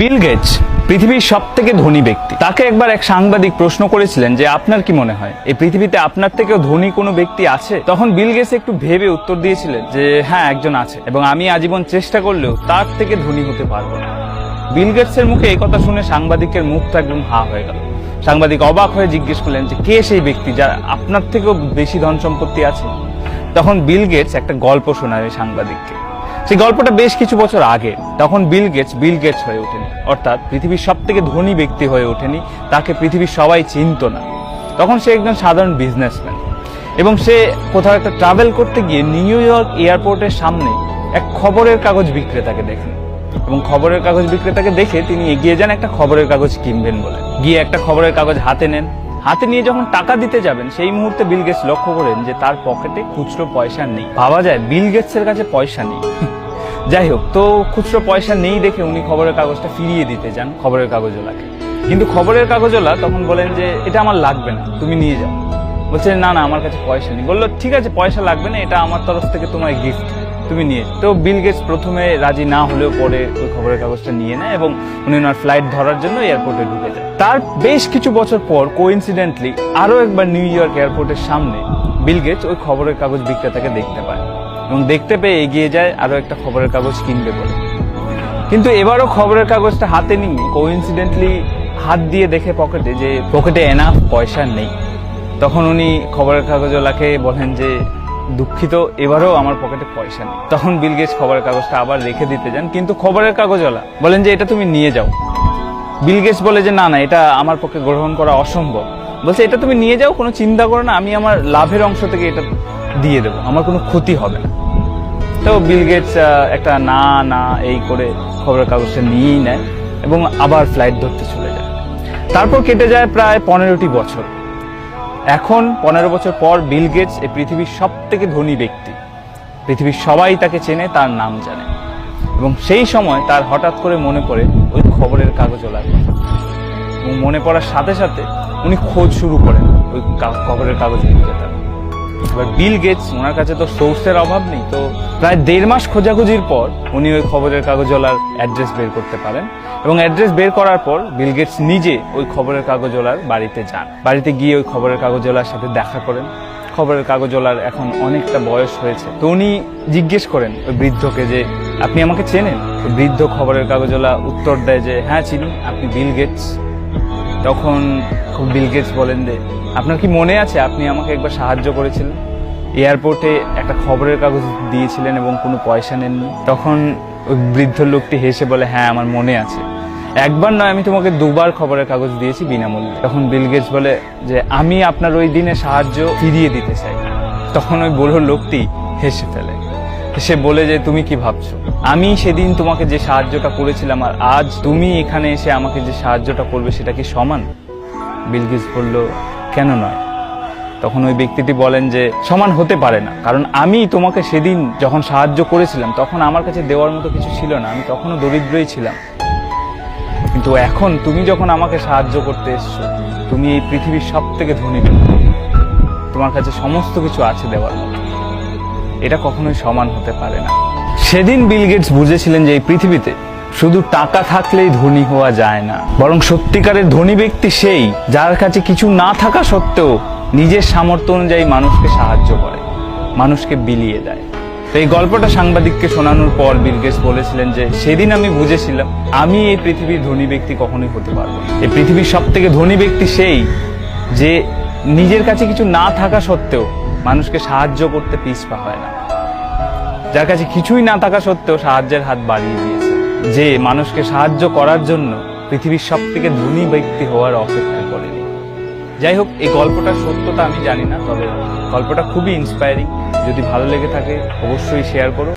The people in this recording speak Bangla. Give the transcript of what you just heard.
বিল গেটস পৃথিবীর সবথেকে ধনী ব্যক্তি। তাকে একবার এক সাংবাদিক প্রশ্ন করেছিলেন যে আপনার কি মনে হয় এই পৃথিবীতে আপনার থেকেও ধনী কোনো ব্যক্তি আছে? তখন বিল গেটস একটু ভেবে উত্তর দিয়েছিলেন যে হ্যাঁ, একজন আছে, এবং আমি আজীবন চেষ্টা করলেও তার থেকে ধনী হতে পারবো না। বিল গেটসের মুখে এই কথা শুনে সাংবাদিকের মুখটা একদম হা হয়ে গেল। সাংবাদিক অবাক হয়ে জিজ্ঞেস করলেন যে কে সেই ব্যক্তি যার আপনার থেকেও বেশি ধন সম্পত্তি আছে? তখন বিল গেটস একটা গল্প শোনায় ওই সাংবাদিককে। সেই গল্পটা বেশ কিছু বছর আগে। তখন বিল গেটস হয়ে ওঠেনি, অর্থাৎ পৃথিবীর সব থেকে ধনী ব্যক্তি হয়ে ওঠেনি, তাকে পৃথিবীর সবাই চিনত না। তখন সে একজন সাধারণ বিজনেসম্যান, এবং সে কোথাও একটা ট্রাভেল করতে গিয়ে নিউ ইয়র্ক এয়ারপোর্টের সামনে এক খবরের কাগজ বিক্রেতাকে দেখেন, এবং খবরের কাগজ বিক্রেতাকে দেখে তিনি এগিয়ে যান একটা খবরের কাগজ কিনবেন বলে। গিয়ে একটা খবরের কাগজ হাতে নেন। হাতে নিয়ে যখন টাকা দিতে যাবেন, সেই মুহূর্তে বিল গেটস লক্ষ্য করেন যে তার পকেটে খুচরো পয়সা নেই। ভাবা যায় বিল গেটসের কাছে পয়সা নেই। যাই হোক, তো খুচরো পয়সা নেই দেখে উনি খবরের কাগজটা ফিরিয়ে দিতে যান খবরের কাগজওয়ালাকে। কিন্তু খবরের কাগজওয়ালা তখন বলেন যে এটা আমার লাগবে না, তুমি নিয়ে যাও। বলছে না না, আমার কাছে পয়সা নেই। বললো ঠিক আছে, পয়সা লাগবে না, এটা আমার তরফ থেকে তোমার গিফট, তুমি নিয়ে। তো বিল গেটস প্রথমে রাজি না হলেও পরে ওই খবরের কাগজটা নিয়ে নেয়, এবং উনি ওনার ফ্লাইট ধরার জন্য এয়ারপোর্টে ঢুকে যায়। তার বেশ কিছু বছর পর কোইন্সিডেন্টলি আরো একবার নিউ ইয়র্ক এয়ারপোর্টের সামনে বিল গেটস ওই খবরের কাগজ বিক্রেতাকে দেখতে পায়, এবং দেখতে পেয়ে এগিয়ে যায় আরো একটা খবরের কাগজ কিনবে বলে। কিন্তু এবারও খবরের কাগজটা হাতে নিয়ে কোইন্সিডেন্টলি হাত দিয়ে দেখে পকেটে এনাফ পয়সা নেই। তখন উনি খবরের কাগজওয়ালাকে বলেন যে দুঃখিত, এবারও আমার পকেটে পয়সা নেই। তখন বিল গেটস খবরের কাগজটা আবার রেখে দিতে যান, কিন্তু খবরের কাগজওয়ালা বলেন যে এটা তুমি নিয়ে যাও। বিল গেটস বলে যে না না, এটা আমার পক্ষে গ্রহণ করা অসম্ভব। বলছে এটা তুমি নিয়ে যাও, কোনো চিন্তা করো না, আমি আমার লাভের অংশ থেকে এটা দিয়ে দেবো, আমার কোনো ক্ষতি হবে না। তো বিল গেটস একটা না না এই করে খবরের কাগজটা নিয়েই নেয়, এবং আবার ফ্লাইট ধরতে চলে যায়। তারপর কেটে যায় প্রায় 15টি বছর। এখন 15 বছর পর বিল গেটস এই পৃথিবীর সব থেকে ধনী ব্যক্তি। পৃথিবীর সবাই তাকে চেনে, তার নাম জানে। এবং সেই সময় তার হঠাৎ করে মনে পড়ে ওই খবরের কাগজওয়ালার কথা, এবং মনে পড়ার সাথে সাথে উনি খোঁজ শুরু করেন ওই খবরের কাগজ বিক্রেতার। এবার বিল গেটস, ওনার কাছে তো সোর্সের অভাব নেই, তো প্রায় 1.5 মাস খোঁজাখুঁজির পর উনি ওই খবরের কাগজওয়ালার অ্যাড্রেস বের করতে পারেন। এবং অ্যাড্রেস বের করার পর বিল গেটস নিজে ওই খবরের কাগজওয়ালার বাড়িতে যান। বাড়িতে গিয়ে ওই খবরের কাগজওয়ালার সাথে দেখা করেন। খবরের কাগজওয়ালার এখন অনেকটা বয়স হয়েছে, তো উনি জিজ্ঞেস করেন ওই বৃদ্ধকে যে আপনি আমাকে চেনেন? তো বৃদ্ধ খবরের কাগজওয়ালা উত্তর দেয় যে হ্যাঁ চিনি, আপনি বিল গেটস? তখন বিল গেটস বলেন যে আপনার কি মনে আছে আপনি আমাকে একবার সাহায্য করেছিলেন, এয়ারপোর্টে একটা খবরের কাগজ দিয়েছিলেন এবং কোনো পয়সা নেননি? তখন ওই বৃদ্ধ লোকটি হেসে বলে হ্যাঁ আমার মনে আছে, একবার নয়, আমি তোমাকে 2বার খবরের কাগজ দিয়েছি বিনামূল্যে। তখন বিল গেটস বলে যে আমি আপনার ওই দিনে সাহায্য ফিরিয়ে দিতে চাই। তখন ওই বুড়ো লোকটি হেসে ফেলে। সে বলে যে তুমি কি ভাবছো, আমি সেদিন তোমাকে যে সাহায্যটা করেছিলাম আর আজ তুমি এখানে এসে আমাকে যে সাহায্যটা করবে সেটা কি সমান? বিল গেটস বলল কেন নয়? তখন ওই ব্যক্তিটি বলেন যে সমান হতে পারে না, কারণ আমি তোমাকে সেদিন যখন সাহায্য করেছিলাম তখন আমার কাছে দেওয়ার মতো কিছু ছিল না, আমি তখনও দরিদ্রই ছিলাম। কিন্তু এখন তুমি যখন আমাকে সাহায্য করতে এসছো, তুমি এই পৃথিবীর সব থেকে ধনী ব্যক্তি, তোমার কাছে সমস্ত কিছু আছে দেওয়ার মতো, এটা কখনোই সমান হতে পারে না। সেদিন বিল গেটস বুঝেছিলেন যে এই পৃথিবীতে শুধু টাকা থাকলেই ধনী হওয়া যায় না, বরং সত্যিকারের ধনী ব্যক্তি সেই যার কাছে কিছু না থাকা সত্ত্বেও নিজের সামর্থ্য অনুযায়ী মানুষকে সাহায্য করে, মানুষকে বিলিয়ে দেয়। তো এই গল্পটা সাংবাদিককে শোনানোর পর বিল গেটস বলেছিলেন যে সেদিন আমি বুঝেছিলাম আমি এই পৃথিবীর ধনী ব্যক্তি কখনোই হতে পারবো না। এই পৃথিবীর সব থেকে ধনী ব্যক্তি সেই যে নিজের কাছে কিছু না থাকা সত্ত্বেও মানুষকে সাহায্য করতে পিছপা হয় না, যার কাছে কিছুই না থাকা সত্ত্বেও সাহায্যের হাত বাড়িয়ে দিয়েছে, যে মানুষকে সাহায্য করার জন্য পৃথিবীর সব থেকে ধনী ব্যক্তি হওয়ার অপেক্ষা করেনি। যাই হোক, এই গল্পটার সত্যতা আমি জানি না, তবে গল্পটা খুবই ইন্সপায়ারিং। যদি ভালো লেগে থাকে অবশ্যই শেয়ার করো।